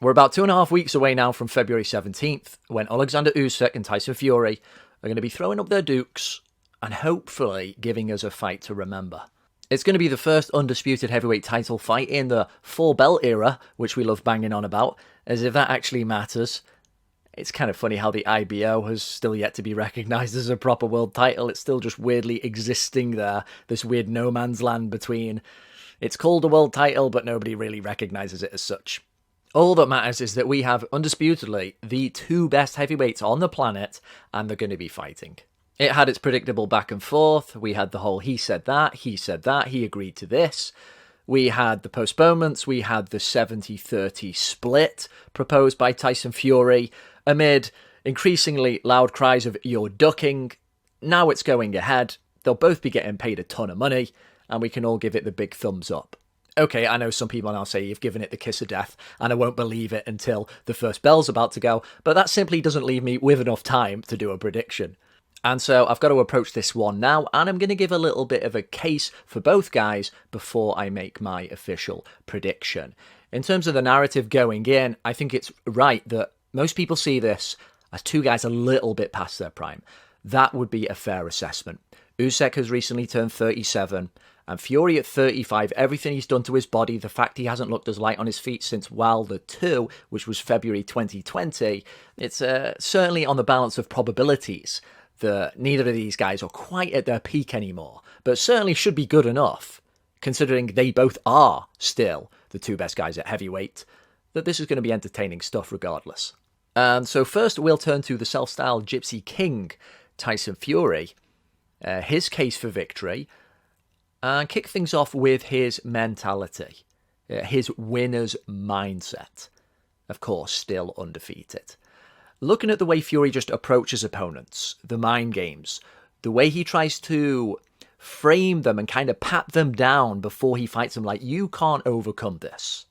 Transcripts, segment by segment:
We're about 2.5 weeks away now from February 17th, when Oleksandr Usyk and Tyson Fury are going to be throwing up their dukes and hopefully giving us a fight to remember. It's going to be the first undisputed heavyweight title fight in the four-belt era, which we love banging on about, as if that actually matters. It's kind of funny how the IBO has still yet to be recognised as a proper world title. It's still just weirdly existing there, this weird no man's land between it's called a world title, but nobody really recognises it as such. All that matters is that we have, undisputedly, the two best heavyweights on the planet, and they're going to be fighting. It had its predictable back and forth. We had the whole he said that, he agreed to this. We had the postponements. We had the 70-30 split proposed by Tyson Fury amid increasingly loud cries of "you're ducking." Now it's going ahead. They'll both be getting paid a ton of money, and we can all give it the big thumbs up. Okay, I know some people now say you've given it the kiss of death, and I won't believe it until the first bell's about to go, but that simply doesn't leave me with enough time to do a prediction. And so I've got to approach this one now, and I'm going to give a little bit of a case for both guys before I make my official prediction. In terms of the narrative going in, I think it's right that most people see this as two guys a little bit past their prime. That would be a fair assessment. Usyk has recently turned 37, and Fury at 35, everything he's done to his body, the fact he hasn't looked as light on his feet since Wilder 2, which was February 2020, it's certainly on the balance of probabilities that neither of these guys are quite at their peak anymore, but certainly should be good enough, considering they both are still the two best guys at heavyweight, that this is going to be entertaining stuff regardless. And so first we'll turn to the self-styled Gypsy King, Tyson Fury, his case for victory, and kick things off with his mentality, his winner's mindset. Of course, still undefeated. Looking at the way Fury just approaches opponents, the mind games, the way he tries to frame them and kind of pat them down before he fights them, like, you can't overcome this.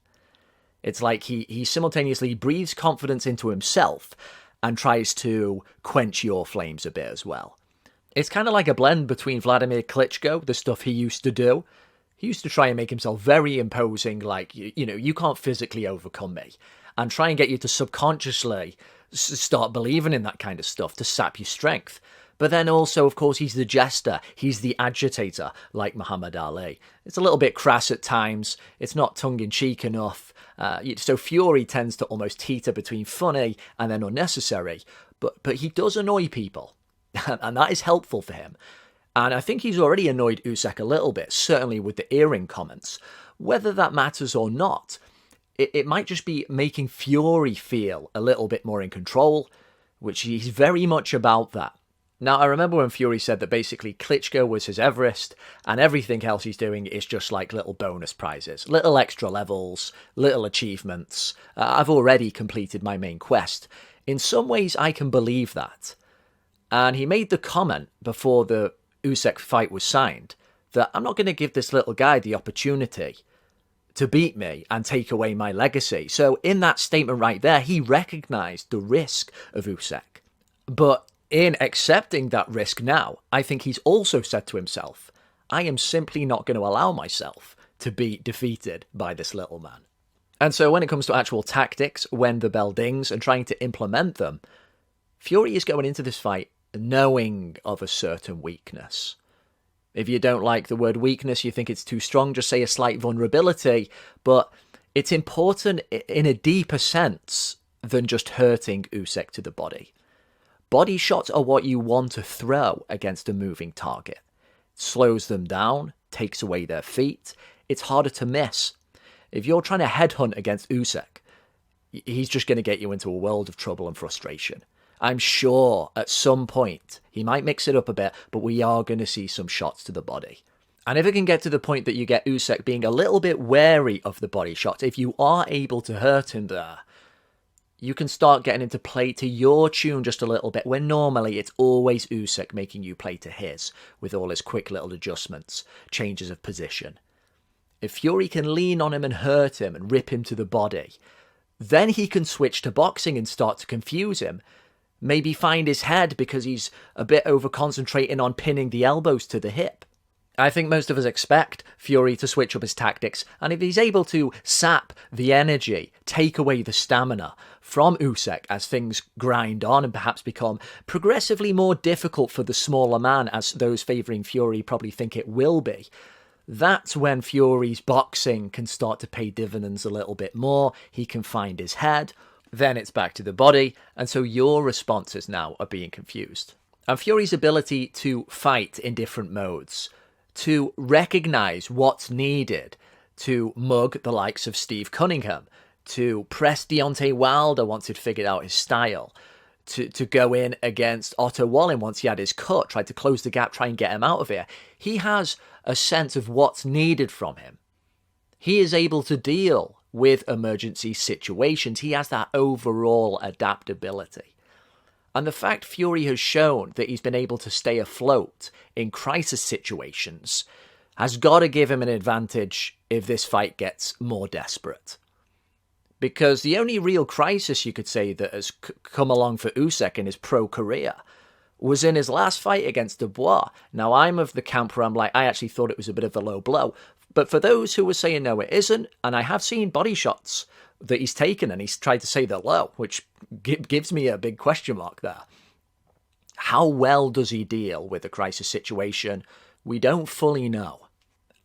It's like he simultaneously breathes confidence into himself and tries to quench your flames a bit as well. It's kind of like a blend between Vladimir Klitschko, the stuff he used to do. He used to try and make himself very imposing, like, you can't physically overcome me, and try and get you to subconsciously start believing in that kind of stuff to sap your strength. But then also, of course, he's the jester, he's the agitator, like Muhammad Ali. It's a little bit crass at times, it's not tongue-in-cheek enough, so Fury tends to almost teeter between funny and then unnecessary, but he does annoy people. And that is helpful for him. And I think he's already annoyed Usyk a little bit, certainly with the earring comments. Whether that matters or not, it might just be making Fury feel a little bit more in control, which he's very much about that. Now, I remember when Fury said that basically Klitschko was his Everest, and everything else he's doing is just like little bonus prizes, little extra levels, little achievements. I've already completed my main quest. In some ways, I can believe that. And he made the comment before the Usyk fight was signed that I'm not going to give this little guy the opportunity to beat me and take away my legacy. So in that statement right there, he recognised the risk of Usyk. But in accepting that risk now, I think he's also said to himself, I am simply not going to allow myself to be defeated by this little man. And so when it comes to actual tactics, when the bell dings and trying to implement them, Fury is going into this fight knowing of a certain weakness. If you don't like the word weakness, you think it's too strong, just say a slight vulnerability, but it's important in a deeper sense than just hurting Usyk to the body. Body shots are what you want to throw against a moving target. It slows them down, takes away their feet, it's harder to miss. If you're trying to headhunt against Usyk, he's just going to get you into a world of trouble and frustration. I'm sure at some point he might mix it up a bit, but we are going to see some shots to the body. And if it can get to the point that you get Usyk being a little bit wary of the body shots, if you are able to hurt him there, you can start getting him to play to your tune just a little bit, when normally it's always Usyk making you play to his, with all his quick little adjustments, changes of position. If Fury can lean on him and hurt him and rip him to the body, then he can switch to boxing and start to confuse him. Maybe find his head because he's a bit over-concentrating on pinning the elbows to the hip. I think most of us expect Fury to switch up his tactics, and if he's able to sap the energy, take away the stamina from Usyk as things grind on and perhaps become progressively more difficult for the smaller man, as those favouring Fury probably think it will be, that's when Fury's boxing can start to pay dividends a little bit more. He can find his head, then it's back to the body, and so your responses now are being confused. And Fury's ability to fight in different modes, to recognise what's needed to mug the likes of Steve Cunningham, to press Deontay Wilder once he'd figured out his style, to go in against Otto Wallin once he had his cut, tried to close the gap, try and get him out of here. He has a sense of what's needed from him. He is able to deal with emergency situations. He has that overall adaptability. And the fact Fury has shown that he's been able to stay afloat in crisis situations has got to give him an advantage if this fight gets more desperate. Because the only real crisis you could say that has come along for Usyk in his pro career was in his last fight against Dubois. Now, I'm of the camp where I'm like, I actually thought it was a bit of a low blow. But for those who were saying no, it isn't, and I have seen body shots that he's taken and he's tried to say they're low, which gives me a big question mark there. How well does he deal with a crisis situation? We don't fully know.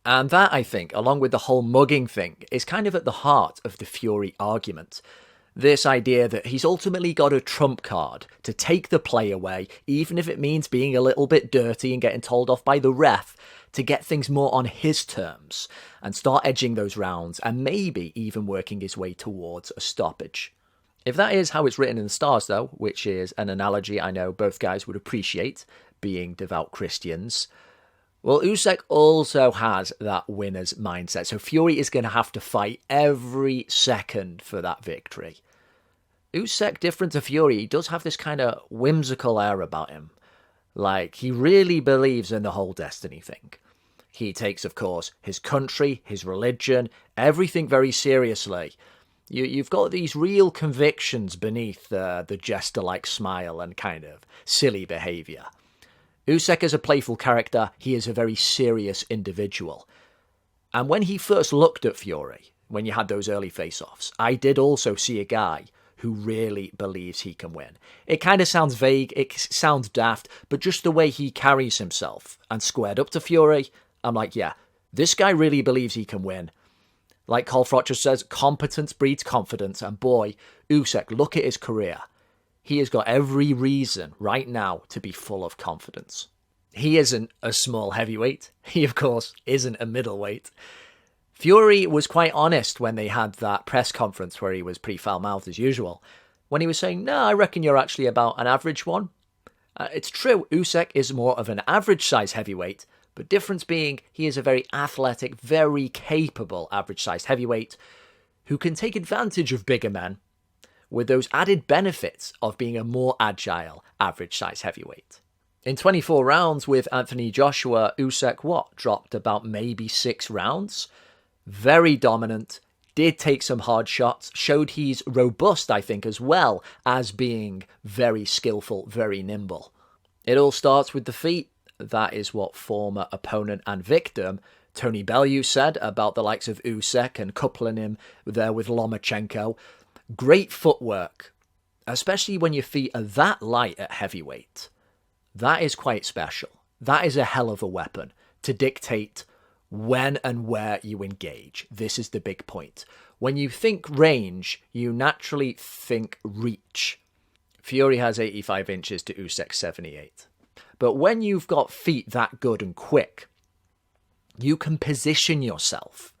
And that, I think, along with the whole mugging thing, is kind of at the heart of the Fury argument. This idea that he's ultimately got a trump card to take the play away, even if it means being a little bit dirty and getting told off by the ref, to get things more on his terms and start edging those rounds and maybe even working his way towards a stoppage. If that is how it's written in the stars, though, which is an analogy I know both guys would appreciate, being devout Christians, well, Usyk also has that winner's mindset. So Fury is going to have to fight every second for that victory. Usyk, different to Fury, he does have this kind of whimsical air about him. Like, he really believes in the whole destiny thing. He takes, of course, his country, his religion, everything very seriously. You've got these real convictions beneath the jester-like smile and kind of silly behaviour. Usyk is a playful character, he is a very serious individual. And when he first looked at Fury, when you had those early face-offs, I did also see a guy who really believes he can win. It kind of sounds vague, it sounds daft, but just the way he carries himself and squared up to Fury, I'm like, yeah, this guy really believes he can win. Like Carl Frocher says, competence breeds confidence, and boy, Usyk, look at his career. He has got every reason right now to be full of confidence. He isn't a small heavyweight. He, of course, isn't a middleweight. Fury was quite honest when they had that press conference where he was pretty foul-mouthed as usual, when he was saying, no, I reckon you're actually about an average one. It's true, Usyk is more of an average-size heavyweight, but difference being he is a very athletic, very capable average-sized heavyweight who can take advantage of bigger men with those added benefits of being a more agile average-sized heavyweight. In 24 rounds with Anthony Joshua, Usyk, dropped about maybe 6 rounds? Very dominant, did take some hard shots, showed he's robust, I think, as well as being very skillful, very nimble. It all starts with the feet. That is what former opponent and victim Tony Bellew said about the likes of Usyk and coupling him there with Lomachenko. Great footwork, especially when your feet are that light at heavyweight. That is quite special. That is a hell of a weapon to dictate when and where you engage. This is the big point. When you think range, you naturally think reach. Fury has 85 inches to Usyk 78. But when you've got feet that good and quick, you can position yourself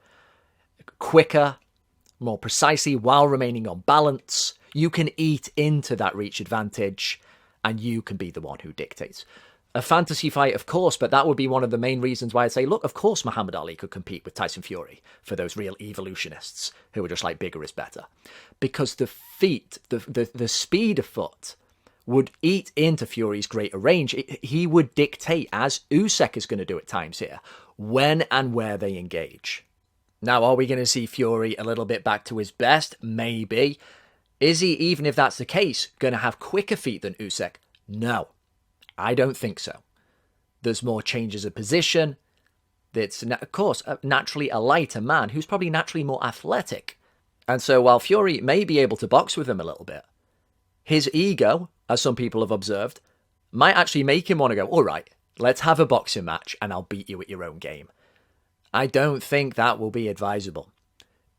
quicker, more precisely while remaining on balance. You can eat into that reach advantage and you can be the one who dictates. A fantasy fight, of course, but that would be one of the main reasons why I'd say, look, of course Muhammad Ali could compete with Tyson Fury for those real evolutionists who are just like bigger is better. Because the feet, the speed of foot would eat into Fury's greater range. He would dictate, as Usyk is going to do at times here, when and where they engage. Now, are we going to see Fury a little bit back to his best? Maybe. Is he, even if that's the case, going to have quicker feet than Usyk? No. I don't think so. There's more changes of position. that's, of course, naturally a lighter man who's probably naturally more athletic. And so while Fury may be able to box with him a little bit, his ego, as some people have observed, might actually make him want to go, all right, let's have a boxing match and I'll beat you at your own game. I don't think that will be advisable.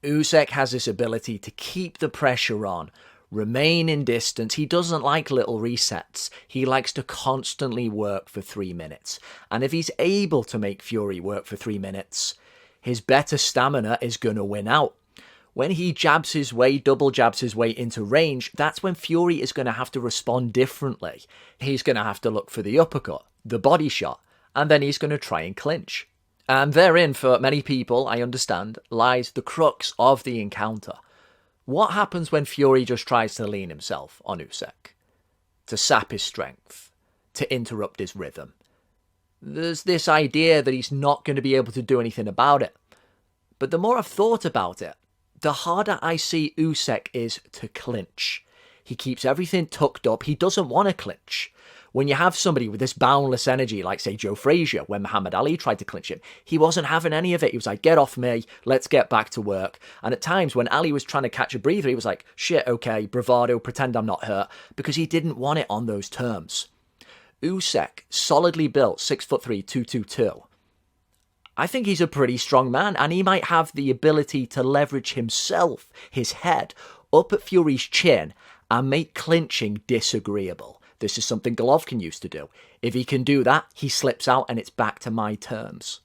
Usyk has this ability to keep the pressure on, remain in distance. He doesn't like little resets. He likes to constantly work for 3 minutes. And if he's able to make Fury work for 3 minutes, his better stamina is going to win out. When he jabs his way, double jabs his way into range, that's when Fury is going to have to respond differently. He's going to have to look for the uppercut, the body shot, and then he's going to try and clinch. And therein, for many people, I understand, lies the crux of the encounter. What happens when Fury just tries to lean himself on Usyk? To sap his strength, to interrupt his rhythm. There's this idea that he's not going to be able to do anything about it. But the more I've thought about it, the harder I see Usyk is to clinch. He keeps everything tucked up. He doesn't want to clinch. When you have somebody with this boundless energy, like, say, Joe Frazier, when Muhammad Ali tried to clinch him, he wasn't having any of it. He was like, get off me, let's get back to work. And at times, when Ali was trying to catch a breather, he was like, shit, okay, bravado, pretend I'm not hurt, because he didn't want it on those terms. Usyk, solidly built, 6'3", 222. I think he's a pretty strong man, and he might have the ability to leverage himself, his head, up at Fury's chin and make clinching disagreeable. This is something Golovkin used to do. If he can do that, he slips out and it's back to my terms.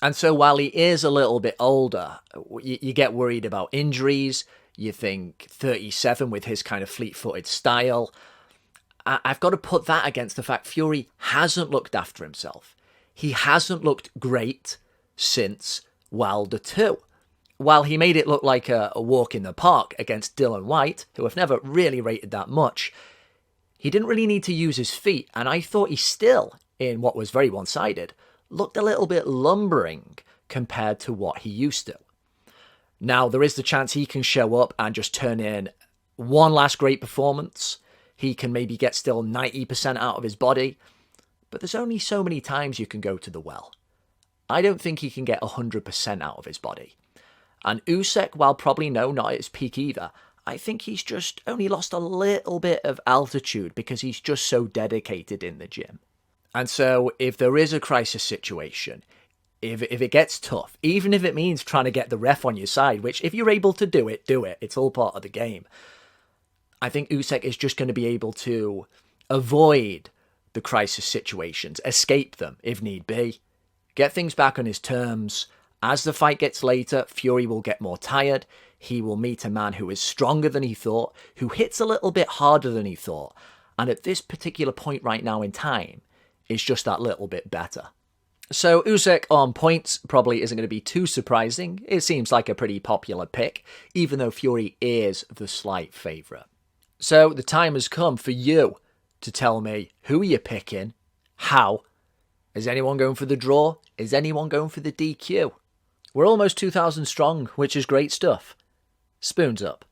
And so while he is a little bit older, you get worried about injuries. You think 37 with his kind of fleet-footed style. I've got to put that against the fact Fury hasn't looked after himself. He hasn't looked great since Wilder 2. While he made it look like a walk in the park against Dillian Whyte, who I've never really rated that much, he didn't really need to use his feet, and I thought he still, in what was very one-sided, looked a little bit lumbering compared to what he used to. Now, there is the chance he can show up and just turn in one last great performance. He can maybe get still 90% out of his body, but there's only so many times you can go to the well. I don't think he can get 100% out of his body. And Usyk, while probably not at his peak either, I think he's just only lost a little bit of altitude because he's just so dedicated in the gym. And so if there is a crisis situation, if it gets tough, even if it means trying to get the ref on your side, which if you're able to do it, do it. It's all part of the game. I think Usyk is just going to be able to avoid the crisis situations, escape them if need be, get things back on his terms. As the fight gets later, Fury will get more tired. He will meet a man who is stronger than he thought, who hits a little bit harder than he thought, and at this particular point right now in time, is just that little bit better. So Usyk on points probably isn't going to be too surprising. It seems like a pretty popular pick, even though Fury is the slight favourite. So the time has come for you to tell me who you're picking, how. Is anyone going for the draw? Is anyone going for the DQ? We're almost 2,000 strong, which is great stuff. Spoons up.